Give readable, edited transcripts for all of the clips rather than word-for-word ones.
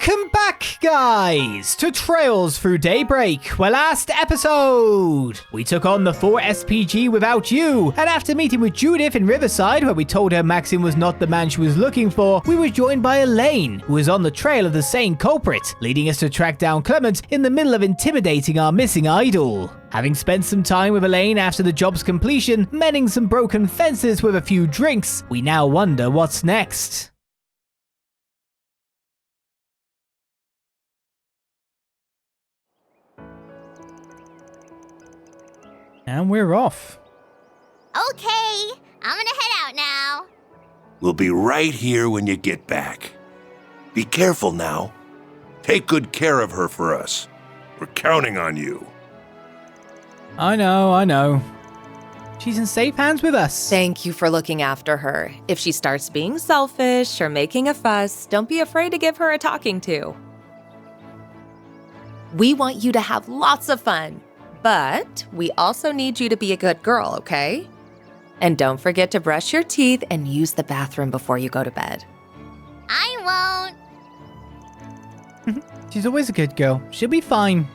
Welcome back, guys, to Trails Through Daybreak. Well, last episode, we took on the 4 SPG without you, and after meeting with Judith in Riverside, where we told her Maxim was not the man she was looking for, we were joined by Elaine, who was on the trail of the same culprit, leading us to track down Clement in the middle of intimidating our missing idol. Having spent some time with Elaine after the job's completion, mending some broken fences with a few drinks, we now wonder what's next. And we're off. Okay, I'm gonna head out now. We'll be right here when you get back. Be careful now. Take good care of her for us. We're counting on you. I know. She's in safe hands with us. Thank you for looking after her. If she starts being selfish or making a fuss, don't be afraid to give her a talking to. We want you to have lots of fun. But we also need you to be a good girl, okay? And don't forget to brush your teeth and use the bathroom before you go to bed. I won't. She's always a good girl. She'll be fine.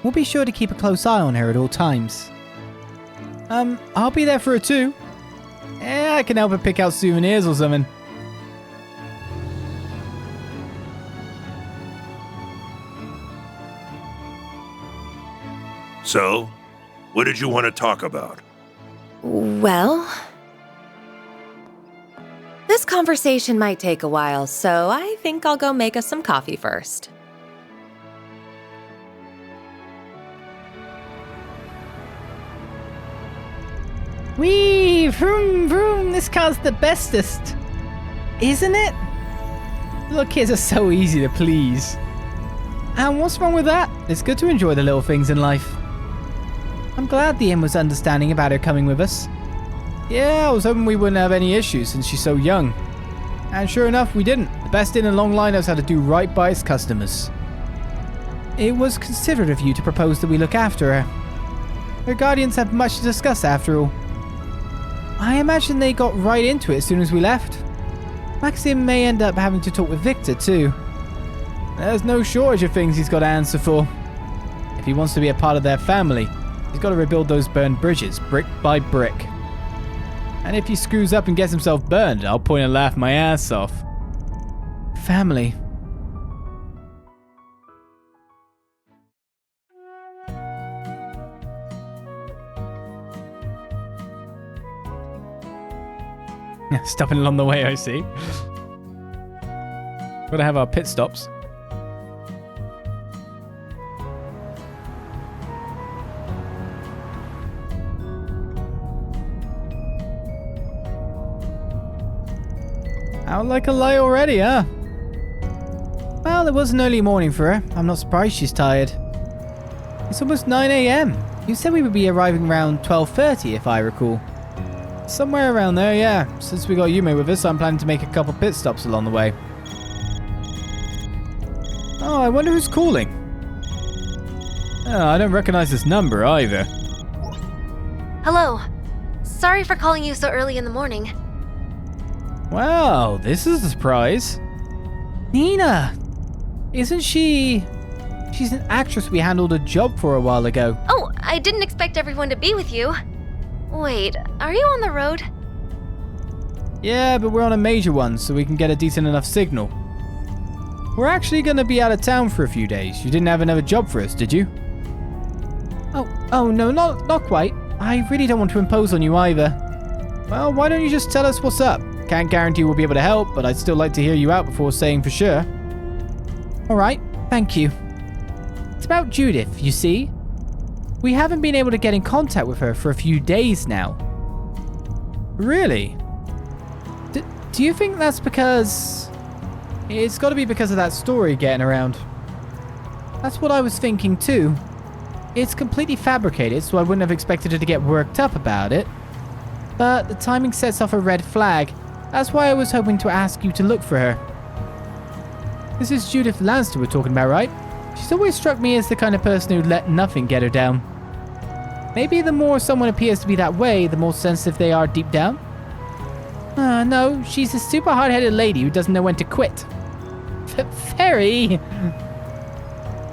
We'll be sure to keep a close eye on her at all times. I'll be there for her too. I can help her pick out souvenirs or something. So, what did you want to talk about? Well, this conversation might take a while, so I think I'll go make us some coffee first. Wee! Vroom, vroom! This car's the bestest! Isn't it? Little kids are so easy to please. And what's wrong with that? It's good to enjoy the little things in life. I'm glad the inn was understanding about her coming with us. Yeah, I was hoping we wouldn't have any issues since she's so young. And sure enough, we didn't. The best inn in Longlai knows how to do right by its customers. It was considerate of you to propose that we look after her. Her guardians have much to discuss after all. I imagine they got right into it as soon as we left. Maxim may end up having to talk with Victor too. There's no shortage of things he's got to answer for. If he wants to be a part of their family, he's got to rebuild those burned bridges, brick by brick. And if he screws up and gets himself burned, I'll point and laugh my ass off. Family. Stopping along the way, I see. Gotta have our pit stops. Out like a lie already, huh? Well, it was an early morning for her. I'm not surprised she's tired. It's almost 9 a.m. You said we would be arriving around 12:30, if I recall. Somewhere around there, yeah. Since we got Yume with us, I'm planning to make a couple pit stops along the way. Oh, I wonder who's calling. Oh, I don't recognize this number either. Hello. Sorry for calling you so early in the morning. Wow, this is a surprise. Nina! Isn't she... She's an actress we handled a job for a while ago. Oh, I didn't expect everyone to be with you. Wait, are you on the road? Yeah, but we're on a major one, so we can get a decent enough signal. We're actually going to be out of town for a few days. You didn't have another job for us, did you? Oh no, not quite. I really don't want to impose on you either. Well, why don't you just tell us what's up? Can't guarantee we'll be able to help, but I'd still like to hear you out before saying for sure. Alright, thank you. It's about Judith, you see? We haven't been able to get in contact with her for a few days now. Really? Do you think that's because... It's got to be because of that story getting around. That's what I was thinking too. It's completely fabricated, so I wouldn't have expected her to get worked up about it. But the timing sets off a red flag. That's why I was hoping to ask you to look for her. This is Judith Lanster we're talking about, right? She's always struck me as the kind of person who'd let nothing get her down. Maybe the more someone appears to be that way, the more sensitive they are deep down? No, she's a super hard-headed lady who doesn't know when to quit. Ferry?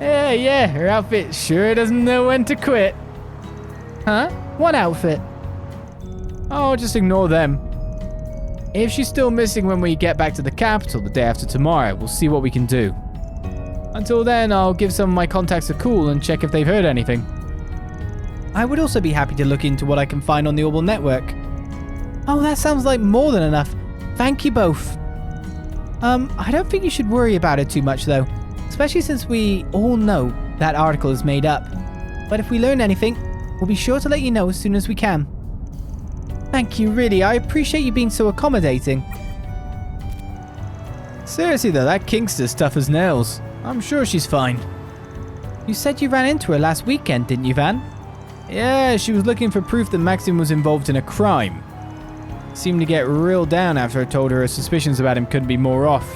Yeah, her outfit sure doesn't know when to quit. Huh? What outfit? Oh, just ignore them. If she's still missing when we get back to the capital the day after tomorrow, we'll see what we can do. Until then, I'll give some of my contacts a call and check if they've heard anything. I would also be happy to look into what I can find on the Orbital Network. Oh, that sounds like more than enough. Thank you both. I don't think you should worry about it too much though, especially since we all know that article is made up. But if we learn anything, we'll be sure to let you know as soon as we can. Thank you, really. I appreciate you being so accommodating. Seriously though, that Kingster's tough as nails. I'm sure she's fine. You said you ran into her last weekend, didn't you, Van? Yeah, she was looking for proof that Maxim was involved in a crime. Seemed to get real down after I told her suspicions about him couldn't be more off.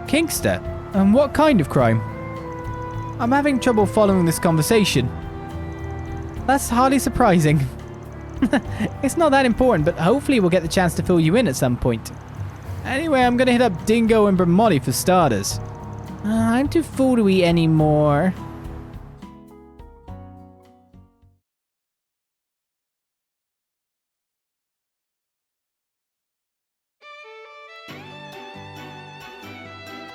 Kingster? And what kind of crime? I'm having trouble following this conversation. That's hardly surprising. It's not that important, but hopefully we'll get the chance to fill you in at some point. Anyway, I'm gonna hit up Dingo and Bermotti for starters. I'm too full to eat anymore.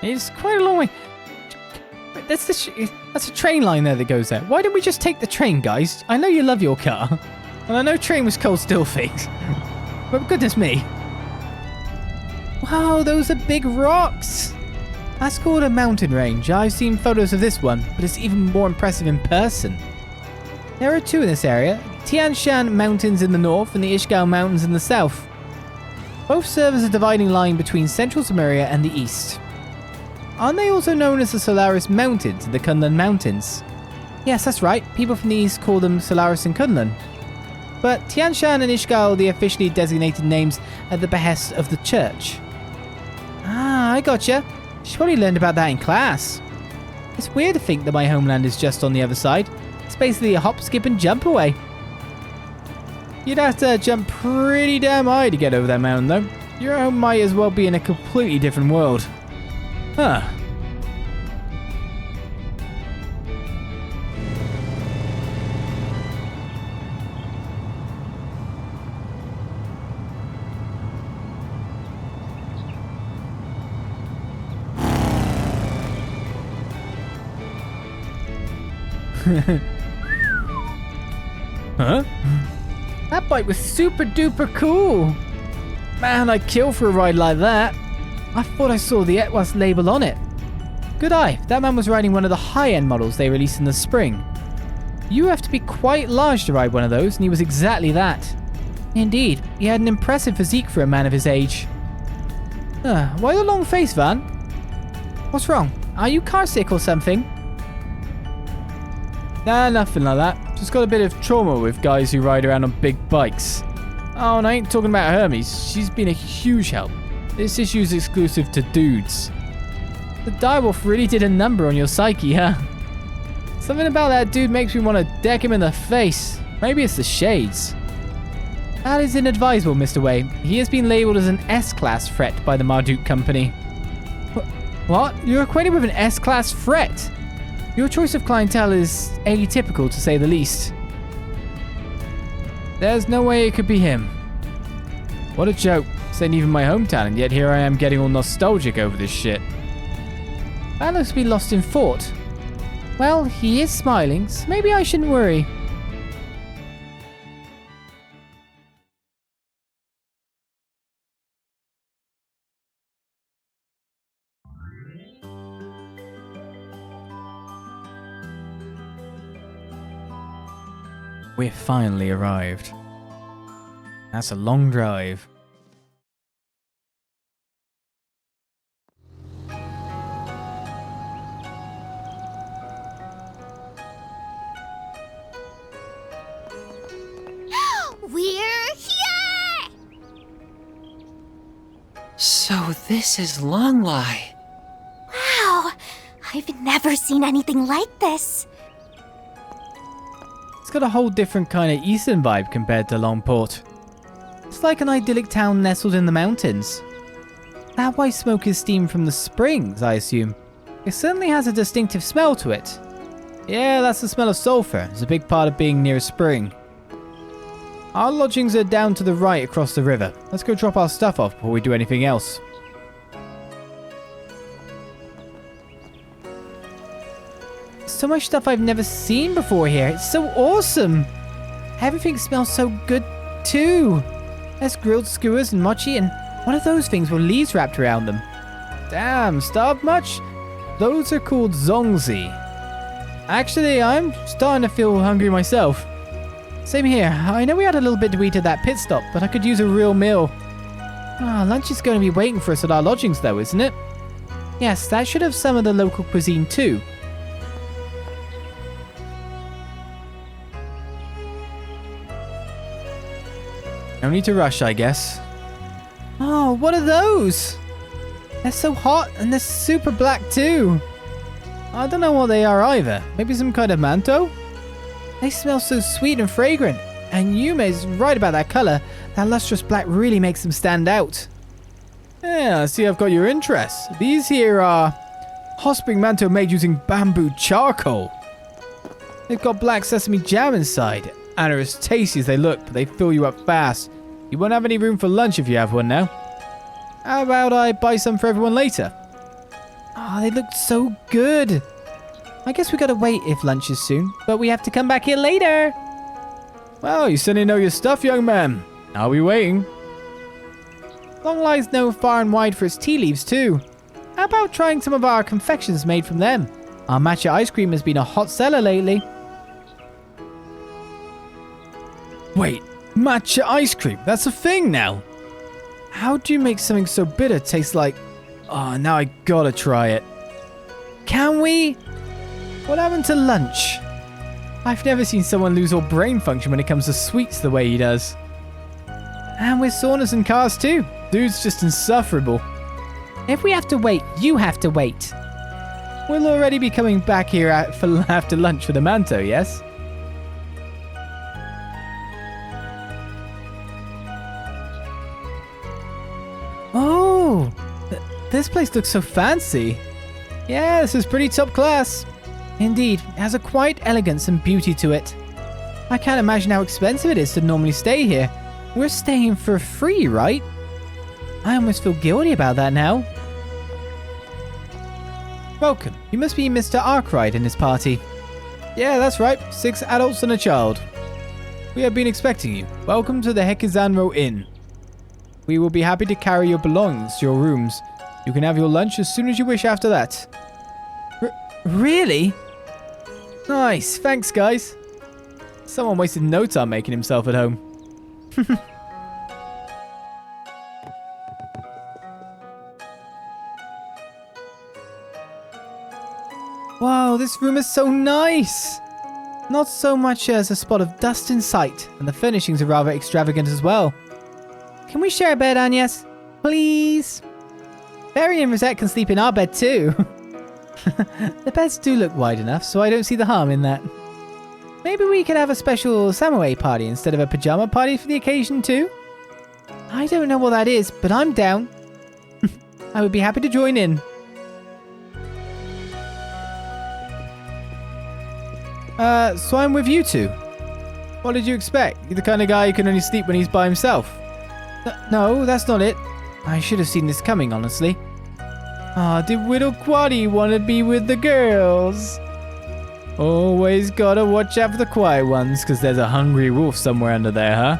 It's quite a long way. That's a train line there that goes there. Why don't we just take the train, guys? I know you love your car. And I know train was cold still fixed. But goodness me. Wow, those are big rocks. That's called a mountain range. I've seen photos of this one, but it's even more impressive in person. There are two in this area. Tian Shan Mountains in the north and the Ishgao Mountains in the south. Both serve as a dividing line between central Samaria and the east. Aren't they also known as the Solaris Mountains and the Kunlun Mountains? Yes, that's right. People from the east call them Solaris and Kunlun. But Tian Shan and Ishgao are the officially designated names at the behest of the church. Ah, I gotcha. She probably learned about that in class. It's weird to think that my homeland is just on the other side. It's basically a hop, skip, and jump away. You'd have to jump pretty damn high to get over that mountain, though. Your home might as well be in a completely different world. Huh. Huh? That bike was super duper cool. Man, I'd kill for a ride like that. I thought I saw the Etwas label on it. Good eye, that man was riding one of the high-end models they released in the spring. You have to be quite large to ride one of those, and he was exactly that. Indeed, he had an impressive physique for a man of his age. Why the long face, Van? What's wrong? Are you car sick or something? Nah, nothing like that. Just got a bit of trauma with guys who ride around on big bikes. Oh, and I ain't talking about Hermes. She's been a huge help. This issue's exclusive to dudes. The direwolf really did a number on your psyche, huh? Something about that dude makes me want to deck him in the face. Maybe it's the shades. That is inadvisable, Mr. Wei. He has been labeled as an S-Class threat by the Marduk Company. What? You're acquainted with an S-Class threat? Your choice of clientele is atypical, to say the least. There's no way it could be him. What a joke. This ain't even my hometown, and yet here I am getting all nostalgic over this shit. That looks to be lost in thought. Well, he is smiling, so maybe I shouldn't worry. We've finally arrived. That's a long drive. We're here! So this is Longlai. Wow, I've never seen anything like this. It's got a whole different kind of eastern vibe compared to Longport. It's like an idyllic town nestled in the mountains. That white smoke is steam from the springs, I assume. It certainly has a distinctive smell to it. Yeah, that's the smell of sulfur. It's a big part of being near a spring. Our lodgings are down to the right across the river. Let's go drop our stuff off before we do anything else. So much stuff I've never seen before here. It's so awesome. Everything smells so good too. There's grilled skewers and mochi, and what are those things with leaves wrapped around them? Damn, starved much? Those are called zongzi. Actually, I'm starting to feel hungry myself. Same here. I know we had a little bit to eat at that pit stop, but I could use a real meal. Lunch is going to be waiting for us at our lodgings though, isn't it? Yes, that should have some of the local cuisine too. No need to rush, I guess. Oh, what are those? They're so hot and they're super black too. I don't know what they are either. Maybe some kind of manto? They smell so sweet and fragrant. And Yume's right about that color. That lustrous black really makes them stand out. Yeah, I see I've got your interest. These here are hot spring manto made using bamboo charcoal. They've got black sesame jam inside. And are as tasty as they look, but they fill you up fast. You won't have any room for lunch if you have one now. How about I buy some for everyone later? Oh, they look so good. I guess we gotta wait if lunch is soon, but we have to come back here later. Well, you certainly know your stuff, young man. I'll be waiting. Longlai's known far and wide for its tea leaves too. How about trying some of our confections made from them? Our matcha ice cream has been a hot seller lately. Wait, matcha ice cream? That's a thing now. How do you make something so bitter taste like... Oh, now I gotta try it. Can we? What happened to lunch? I've never seen someone lose all brain function when it comes to sweets the way he does. And with saunas and cars too. Dude's just insufferable. If we have to wait, you have to wait. We'll already be coming back here after lunch for the manto, yes? Oh, this place looks so fancy. Yeah, this is pretty top class. Indeed, it has a quiet elegance and beauty to it. I can't imagine how expensive it is to normally stay here. We're staying for free, right? I almost feel guilty about that now. Welcome. You must be Mr. Arkride and his party. Yeah, that's right. 6 adults and a child. We have been expecting you. Welcome to the Hekizanro Inn. We will be happy to carry your belongings to your rooms. You can have your lunch as soon as you wish after that. Really? Nice. Thanks, guys. Someone wasted no time making himself at home. Wow, this room is so nice. Not so much as a spot of dust in sight, and the furnishings are rather extravagant as well. Can we share a bed, Agnès? Please? Barry and Rosette can sleep in our bed too. The beds do look wide enough, so I don't see the harm in that. Maybe we could have a special samurai party instead of a pajama party for the occasion too? I don't know what that is, but I'm down. I would be happy to join in. So I'm with you two. What did you expect? You're the kind of guy who can only sleep when he's by himself. No, that's not it. I should have seen this coming, honestly. Did Widow Quaddy want to be with the girls? Always gotta watch out for the quiet ones, because there's a hungry wolf somewhere under there, huh?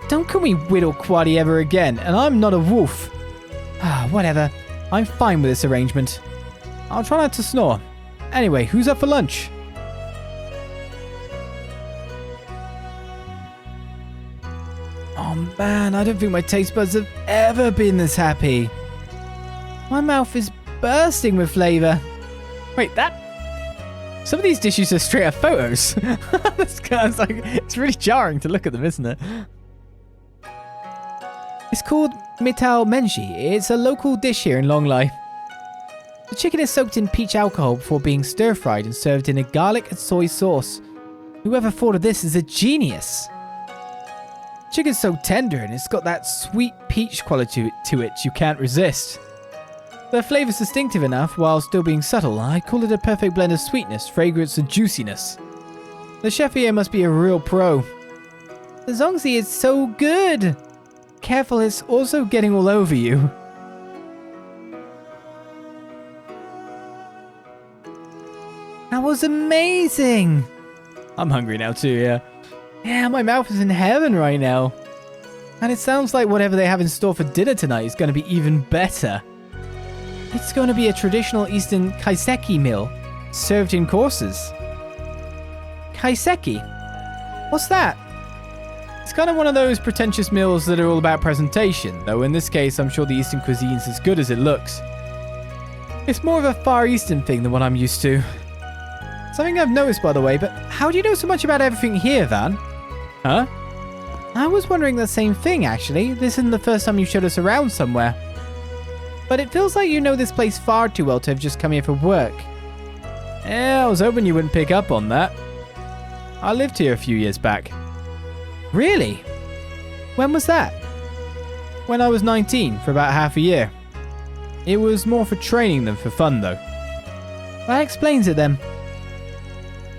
Don't call me Widow Quaddy ever again, and I'm not a wolf. Whatever. I'm fine with this arrangement. I'll try not to snore. Anyway, who's up for lunch? Oh man, I don't think my taste buds have ever been this happy. My mouth is bursting with flavor. Wait, some of these dishes are straight up photos. It's really jarring to look at them, isn't it? It's called Mitao Menji. It's a local dish here in Longlai. The chicken is soaked in peach alcohol before being stir-fried and served in a garlic and soy sauce. Whoever thought of this is a genius. Chicken's so tender and it's got that sweet peach quality to it you can't resist. The flavor's distinctive enough while still being subtle. I call it a perfect blend of sweetness, fragrance, and juiciness. The chef here must be a real pro. The zongzi is so good! Careful, it's also getting all over you. That was amazing! I'm hungry now too, yeah. Yeah, my mouth is in heaven right now. And it sounds like whatever they have in store for dinner tonight is going to be even better. It's going to be a traditional Eastern Kiseki meal, served in courses. Kiseki? What's that? It's kind of one of those pretentious meals that are all about presentation, though in this case I'm sure the Eastern cuisine's as good as it looks. It's more of a Far Eastern thing than what I'm used to. Something I've noticed, by the way, but how do you know so much about everything here, Van? Huh? I was wondering the same thing, actually. This isn't the first time you showed us around somewhere. But it feels like you know this place far too well to have just come here for work. Yeah, I was hoping you wouldn't pick up on that. I lived here a few years back. Really? When was that? When I was 19, for about half a year. It was more for training than for fun, though. That explains it, then.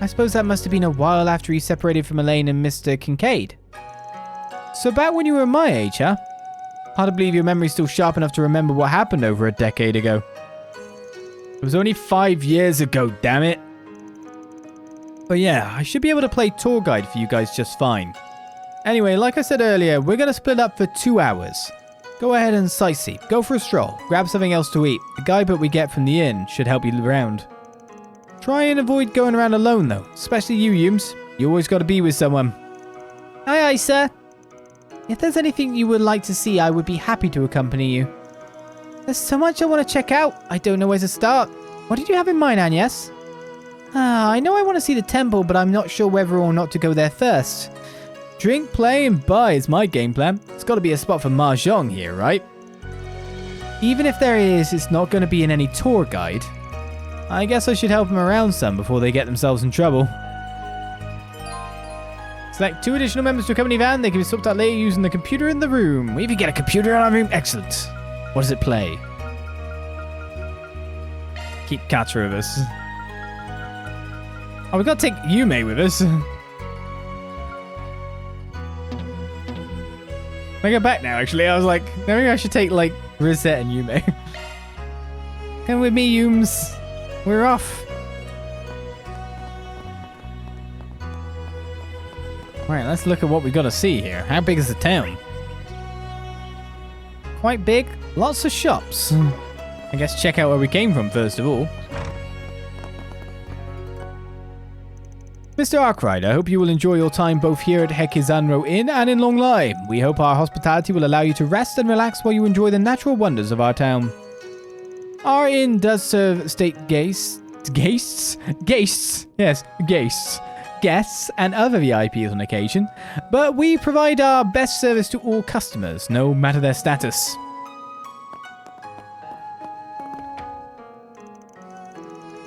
I suppose that must have been a while after you separated from Elaine and Mr. Kincaid. So about when you were my age, huh? Hard to believe your memory's still sharp enough to remember what happened over a decade ago. It was only 5 years ago, damn it. But yeah, I should be able to play tour guide for you guys just fine. Anyway, like I said earlier, we're going to split up for 2 hours. Go ahead and sightsee, go for a stroll, grab something else to eat. The guidebook we get from the inn should help you around. Try and avoid going around alone though, especially you, Yums. You always got to be with someone. Aye, aye, sir. If there's anything you would like to see, I would be happy to accompany you. There's so much I want to check out. I don't know where to start. What did you have in mind, Agnès? I know I want to see the temple, but I'm not sure whether or not to go there first. Drink, play, and buy is my game plan. It's got to be a spot for mahjong here, right? Even if there is, it's not going to be in any tour guide. I guess I should help them around some before they get themselves in trouble. Select 2 additional members to accompany Van. They can be swapped out later using the computer in the room. We even get a computer in our room. Excellent. What does it play? Keep Katra with us. Oh, we got to take Yume with us. I go back now, actually. I was like, maybe I should take, like, Rosette and Yume. Come with me, Yums. We're off. Right, let's look at what we got to see here. How big is the town? Quite big. Lots of shops. I guess check out where we came from first of all. Mr. Arkride, I hope you will enjoy your time both here at Hekizanro Inn and in Longlai. We hope our hospitality will allow you to rest and relax while you enjoy the natural wonders of our town. Our inn does serve state guests, and other VIPs on occasion, but we provide our best service to all customers, no matter their status.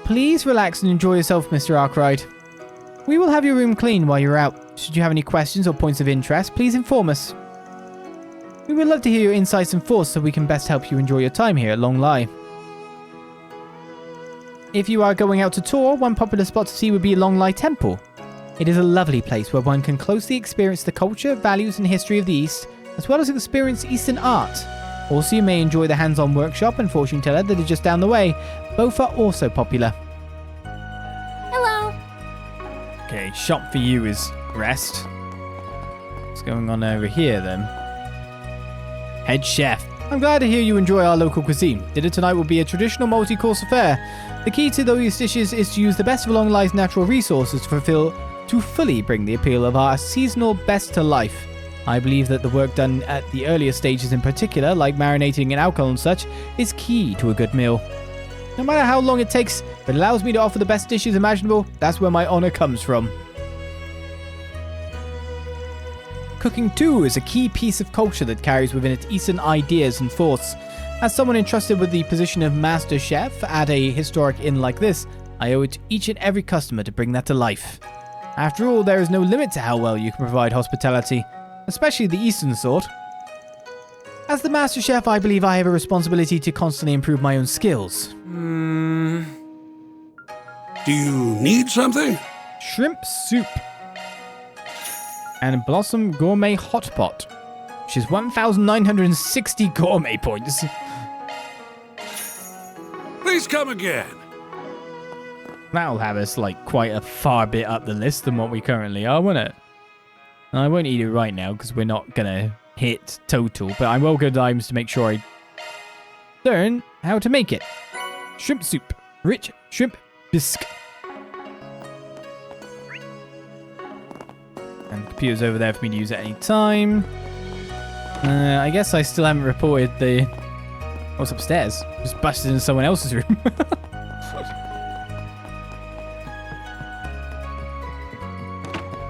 Please relax and enjoy yourself, Mr. Arkride. We will have your room cleaned while you're out. Should you have any questions or points of interest, please inform us. We would love to hear your insights and thoughts so we can best help you enjoy your time here at Longlai. If you are going out to tour, one popular spot to see would be Longlai Temple. It is a lovely place where one can closely experience the culture, values, and history of the East, as well as experience Eastern art. Also, you may enjoy the hands-on workshop and fortune teller that are just down the way. Both are also popular. Hello. Okay, shop for you is rest. What's going on over here then? Head chef. I'm glad to hear you enjoy our local cuisine. Dinner tonight will be a traditional multi-course affair. The key to those dishes is to use the best of Longlai's natural resources to fully bring the appeal of our seasonal best to life. I believe that the work done at the earlier stages in particular, like marinating in alcohol and such, is key to a good meal. No matter how long it takes, if it allows me to offer the best dishes imaginable, that's where my honor comes from. Cooking too is a key piece of culture that carries within it Eastern ideas and thoughts. As someone entrusted with the position of master chef at a historic inn like this, I owe it to each and every customer to bring that to life. After all, there is no limit to how well you can provide hospitality. especially the Eastern sort. As the Master Chef, I believe I have a responsibility to constantly improve my own skills. Do you need something? Shrimp soup. And Blossom Gourmet Hot Pot, which is 1,960 gourmet points. Please come again. That'll have us, like, quite a far bit up the list than what we currently are, won't it? And I won't eat it right now, because we're not gonna hit total, but I will go dimes to make sure I learn how to make it. Shrimp soup. Rich shrimp bisque. And the computer's over there for me to use at any time. I guess I still haven't reported the... What's upstairs? Just busted in someone else's room.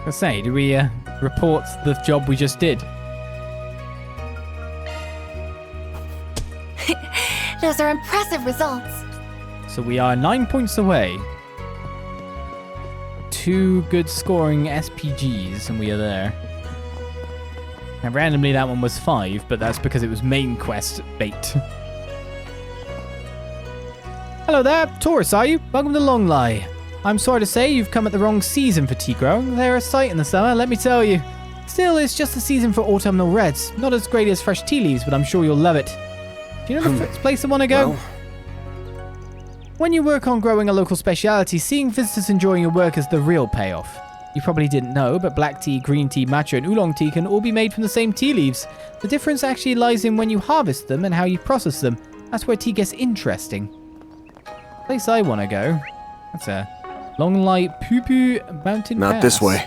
I say, do we report the job we just did? Those are impressive results. So we are 9 points away. 2 good scoring SPGs, and we are there. And randomly that one was 5, but that's because it was main quest bait. Hello there, tourists are you? Welcome to Longlai. I'm sorry to say you've come at the wrong season for tea growing. They're a sight in the summer, let me tell you. Still, it's just the season for autumnal reds. Not as great as fresh tea leaves, but I'm sure you'll love it. Do you know the first place I want to go? Well. When you work on growing a local speciality, seeing visitors enjoying your work is the real payoff. You probably didn't know, but black tea, green tea, matcha, and oolong tea can all be made from the same tea leaves. The difference actually lies in when you harvest them and how you process them. That's where tea gets interesting. Place I want to go. That's a Longlai Poo Mountain Not Pass. this way.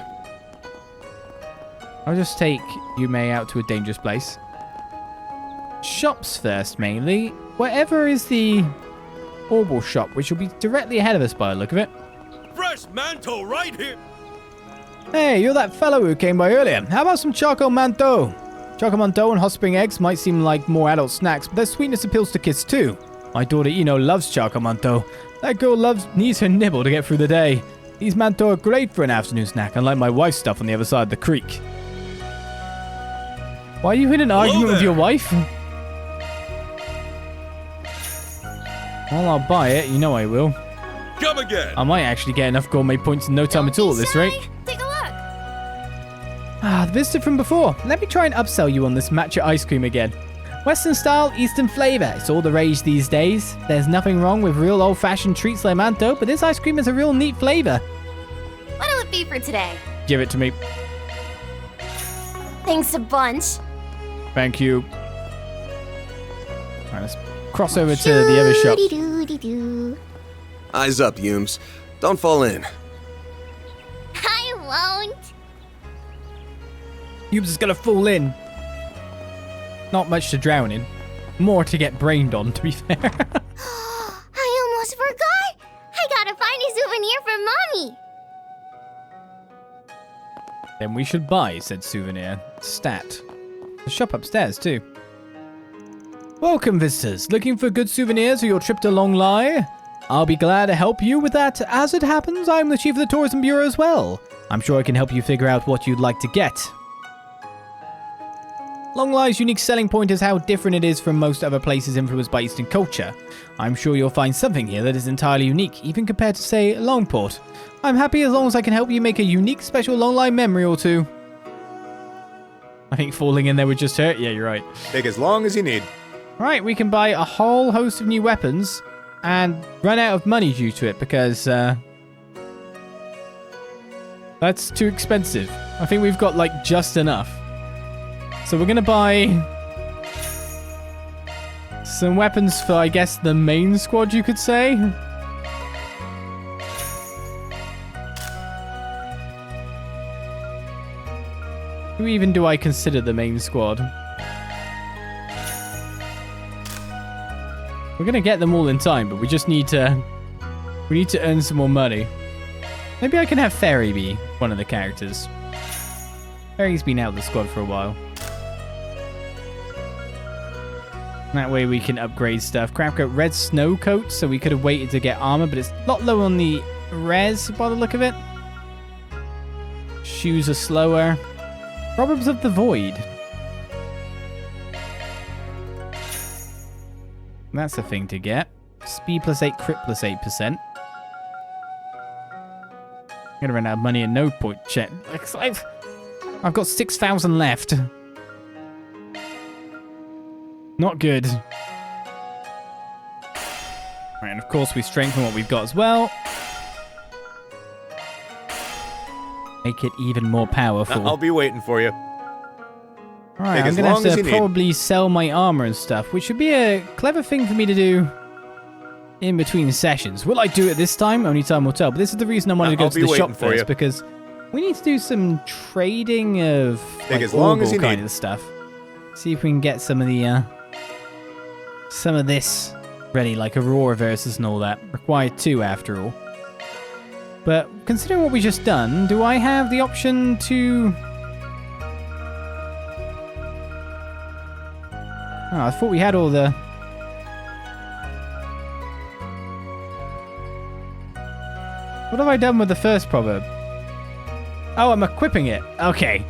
I'll just take Yume out to a dangerous place. Shops first, mainly. Wherever is the Orbital shop, which will be directly ahead of us by the look of it. Fresh manto right here. Hey, you're that fellow who came by earlier. How about some Choco Manto? Choco Manto and hot spring eggs might seem like more adult snacks, but their sweetness appeals to kids too. My daughter Ino loves Choco Manto. That girl needs her nibble to get through the day. These Manto are great for an afternoon snack, unlike my wife's stuff on the other side of the creek. Why are you in an argument with your wife? Well, I'll buy it. You know I will. Come again. I might actually get enough gourmet points in no time at all at this rate. Take a look. Ah, the visitor from before. Let me try and upsell you on this matcha ice cream again. Western style, Eastern flavor. It's all the rage these days. There's nothing wrong with real old-fashioned treats like manto, but this ice cream is a real neat flavor. What'll it be for today? Give it to me. Thanks a bunch. Thank you. Alright, let's cross over to the other shop. Shoo-dee-doo-dee-doo. Eyes up, Yums. Don't fall in. I won't. Yubes is gonna fall in. Not much to drown in. More to get brained on, to be fair. I almost forgot. I gotta find a souvenir for Mommy. Then we should buy, said Souvenir. Stat. The shop upstairs, too. Welcome, visitors. Looking for good souvenirs for your trip to Longlai? I'll be glad to help you with that. As it happens, I'm the chief of the Tourism Bureau as well. I'm sure I can help you figure out what you'd like to get. Longlai's unique selling point is how different it is from most other places influenced by Eastern culture. I'm sure you'll find something here that is entirely unique, even compared to, say, Longport. I'm happy as long as I can help you make a unique, special Longlai memory or two. I think falling in there would just hurt. Yeah, you're right. Take as long as you need. Right, we can buy a whole host of new weapons and run out of money due to it because that's too expensive. I think we've got like just enough. So we're going to buy some weapons for, I guess, the main squad, you could say. Who even do I consider the main squad? We're going to get them all in time, but we just need to... We need to earn some more money. Maybe I can have Fairy be one of the characters. Fairy's been out of the squad for a while. That way we can upgrade stuff. Crap, got red snow coat, so we could have waited to get armor, but it's a lot low on the res by the look of it. Shoes are slower. Proverbs of the Void. That's a thing to get. Speed +8, crit +8%. I'm gonna run out of money at no point. Check. I've got 6,000 left. Not good. Right, and of course we strengthen what we've got as well. Make it even more powerful. I'll be waiting for you. Alright, I'm gonna have to probably sell my armor and stuff, which would be a clever thing for me to do in between sessions. Will I do it this time? Only time will tell. But this is the reason I wanted to go to the shop first, because we need to do some trading of like, as long as you kind need. of stuff. See if we can get some of the some of this ready, like Aurora versus and all that. Required 2 after all. But considering what we just done, do I have the option to... Oh, I thought we had all the... What have I done with the first proverb? Oh, I'm equipping it. Okay.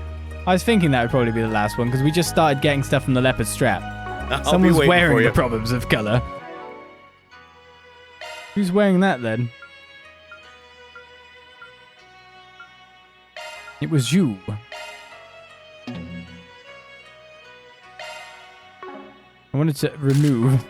I was thinking that would probably be the last one, because we just started getting stuff from the leopard strap. Someone's wearing the proverbs of color. Who's wearing that, then? It was you. I wanted to remove.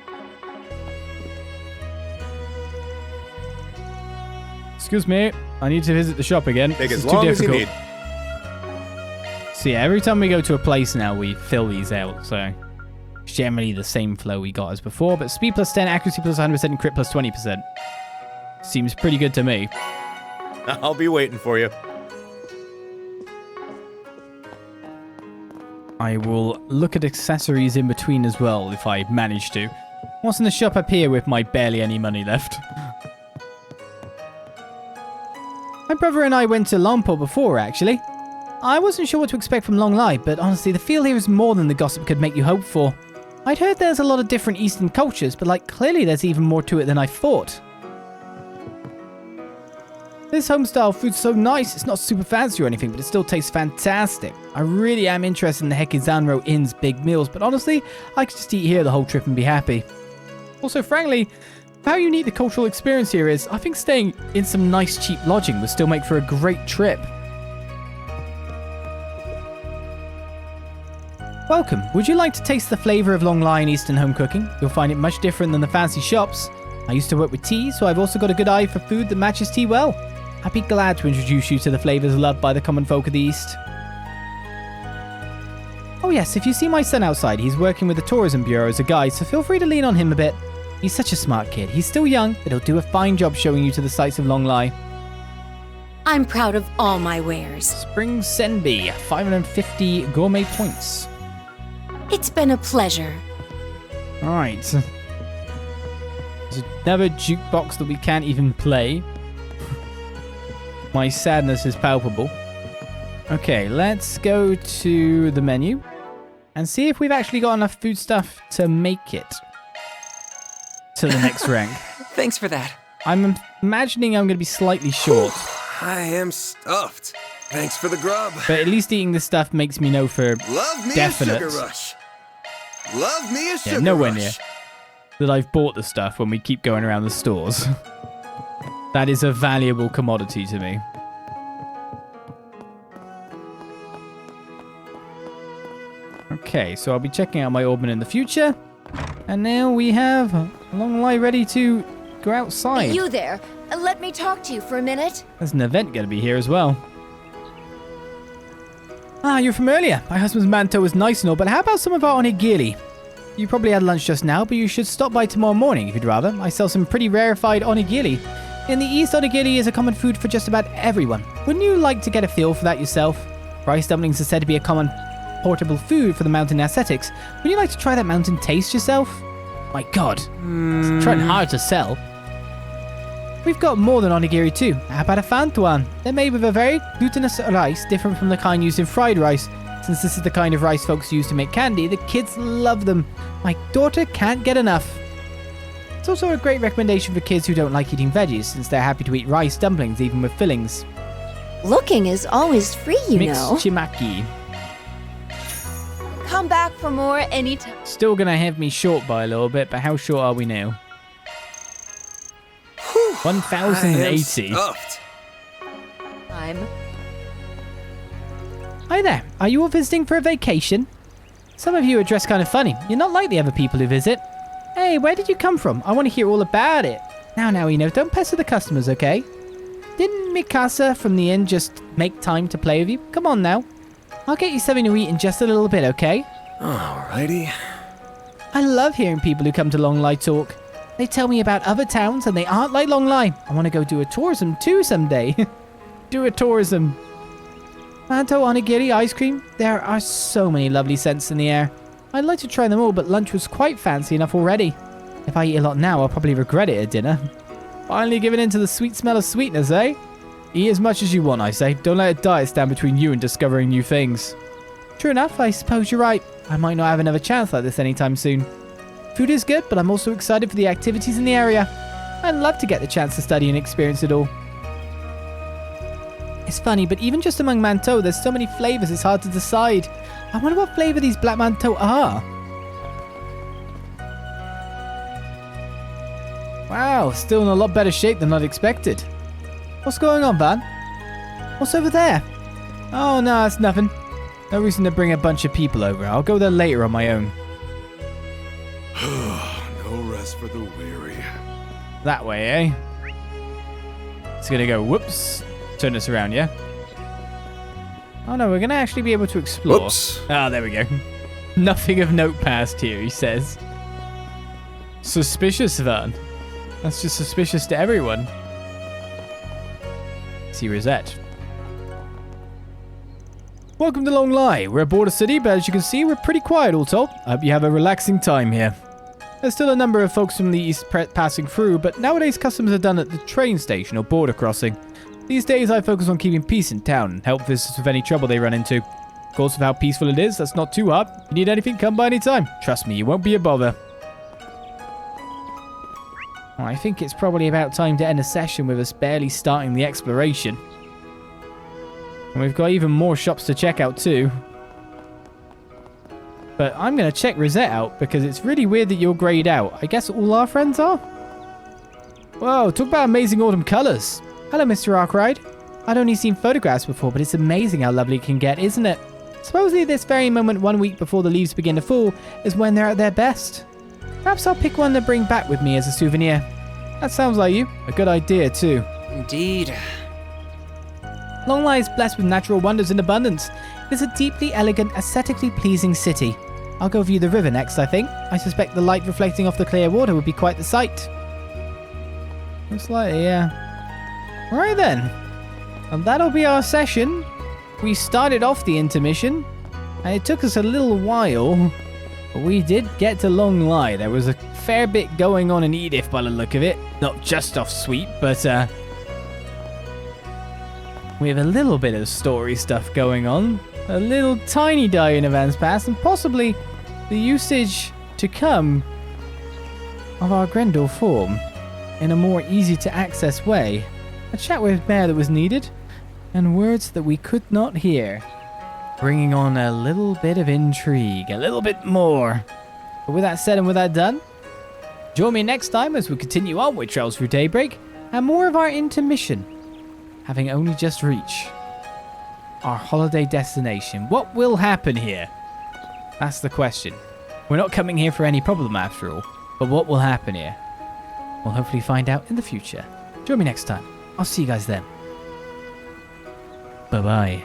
Excuse me, I need to visit the shop again. Take this as is too long difficult. as you need. So yeah, every time we go to a place now, we fill these out. So it's generally the same flow we got as before, but speed +10, accuracy +100%, and crit +20%. Seems pretty good to me. I'll be waiting for you. I will look at accessories in between as well, if I manage to. What's in the shop up here with my barely any money left? My brother and I went to Longport before, actually. I wasn't sure what to expect from Longlai, but honestly, the feel here is more than the gossip could make you hope for. I'd heard there's a lot of different Eastern cultures, but like, clearly there's even more to it than I thought. This home-style food's so nice, it's not super fancy or anything, but it still tastes fantastic. I really am interested in the Hekizanro Inn's big meals, but honestly, I could just eat here the whole trip and be happy. Also, frankly, how unique the cultural experience here is, I think staying in some nice cheap lodging would still make for a great trip. Welcome. Would you like to taste the flavor of Longlai and Eastern home cooking? You'll find it much different than the fancy shops. I used to work with tea, so I've also got a good eye for food that matches tea well. I'd be glad to introduce you to the flavors loved by the common folk of the East. Oh yes, if you see my son outside, he's working with the Tourism Bureau as a guide, so feel free to lean on him a bit. He's such a smart kid. He's still young, but he'll do a fine job showing you to the sights of Longlai. I'm proud of all my wares. Spring Senbi, 550 gourmet points. It's been a pleasure. Alright. There's another jukebox that we can't even play. My sadness is palpable. Okay, let's go to the menu and see if we've actually got enough food stuff to make it to the next rank. Thanks for that. I'm imagining I'm going to be slightly short. I am stuffed. Thanks for the grub. But at least eating this stuff makes me know for Love me definite. a sugar rush. Love me a sugar nowhere rush. near that I've bought the stuff when we keep going around the stores. That is a valuable commodity to me. Okay, so I'll be checking out my Orbman in the future. And now we have Longlai ready to go outside. You there. Let me talk to you for a minute. There's an event going to be here as well. Ah, you're from earlier. My husband's manto was nice and all, but how about some of our onigiri? You probably had lunch just now, but you should stop by tomorrow morning if you'd rather. I sell some pretty rarefied onigiri. In the East, onigiri is a common food for just about everyone. Wouldn't you like to get a feel for that yourself? Rice dumplings are said to be a common portable food for the mountain ascetics. Would you like to try that mountain taste yourself? My god, it's trying hard to sell. We've got more than onigiri too. How about a fantuan? They're made with a very glutinous rice, different from the kind used in fried rice. Since this is the kind of rice folks use to make candy, the kids love them. My daughter can't get enough. It's also a great recommendation for kids who don't like eating veggies, since they're happy to eat rice dumplings even with fillings. Looking is always free, you Mixed know. chimaki. Come back for more anytime. Still gonna have me short by a little bit, but how short are we now? 1,080. Stuffed. Hi there. Are you all visiting for a vacation? Some of you are dressed kind of funny. You're not like the other people who visit. Hey, where did you come from? I want to hear all about it. Now, don't pester the customers, okay? Didn't Mikasa from the inn just make time to play with you? Come on now. I'll get you something to eat in just a little bit, okay? Alrighty. I love hearing people who come to Longlai talk. They tell me about other towns and they aren't like Longlai. I want to go do a tourism too someday. Do a tourism. Manto, onigiri, ice cream. There are so many lovely scents in the air. I'd like to try them all, but lunch was quite fancy enough already. If I eat a lot now, I'll probably regret it at dinner. Finally giving in to the sweet smell of sweetness, eh? Eat as much as you want, I say. Don't let a diet stand between you and discovering new things. True enough, I suppose you're right. I might not have another chance like this anytime soon. Food is good, but I'm also excited for the activities in the area. I'd love to get the chance to study and experience it all. It's funny, but even just among mantou, there's so many flavors it's hard to decide. I wonder what flavor these black mantou are. Wow, still in a lot better shape than I'd expected. What's going on, Van? What's over there? Oh, no, it's nothing. No reason to bring a bunch of people over. I'll go there later on my own. No rest for the weary. That way, eh? It's gonna go, whoops. Turn this around, yeah? Oh no, we're gonna actually be able to explore. Whoops. Ah, there we go. Nothing of note passed here, he says. Suspicious, Van. That's just suspicious to everyone. See Rosette. Welcome to Longlai. We're aboard a city, but as you can see, we're pretty quiet all told. I hope you have a relaxing time here. There's still a number of folks from the east passing through, but nowadays customs are done at the train station or border crossing. These days, I focus on keeping peace in town and help visitors with any trouble they run into. Of course, with how peaceful it is, that's not too hard. If you need anything, come by anytime. Trust me, you won't be a bother. Well, I think it's probably about time to end the session with us barely starting the exploration. And we've got even more shops to check out too. But I'm going to check Rosette out because it's really weird that you're grayed out. I guess all our friends are? Whoa, talk about amazing autumn colors. Hello, Mr. Arkride. I'd only seen photographs before, but it's amazing how lovely it can get, isn't it? Supposedly this very moment 1 week before the leaves begin to fall is when they're at their best. Perhaps I'll pick one to bring back with me as a souvenir. That sounds like you. A good idea, too. Indeed. Longlai is blessed with natural wonders in abundance. It is a deeply elegant, aesthetically pleasing city. I'll go view the river next, I think. I suspect the light reflecting off the clear water would be quite the sight. Looks like it, yeah. Alright then. And that'll be our session. We started off the intermission, and it took us a little while, but we did get to Longlai. There was a fair bit going on in Edith by the look of it. Not just off sweet, but we have a little bit of story stuff going on. A little tiny die in advance pass, and possibly the usage to come of our Grendel form in a more easy to access way. A chat with Bear that was needed, and words that we could not hear. Bringing on a little bit of intrigue, a little bit more. But with that said and with that done, join me next time as we continue on with Trails Through Daybreak and more of our intermission, having only just reached our holiday destination. What will happen here? That's the question. We're not coming here for any problem after all, but what will happen here? We'll hopefully find out in the future. Join me next time. I'll see you guys then. Bye-bye.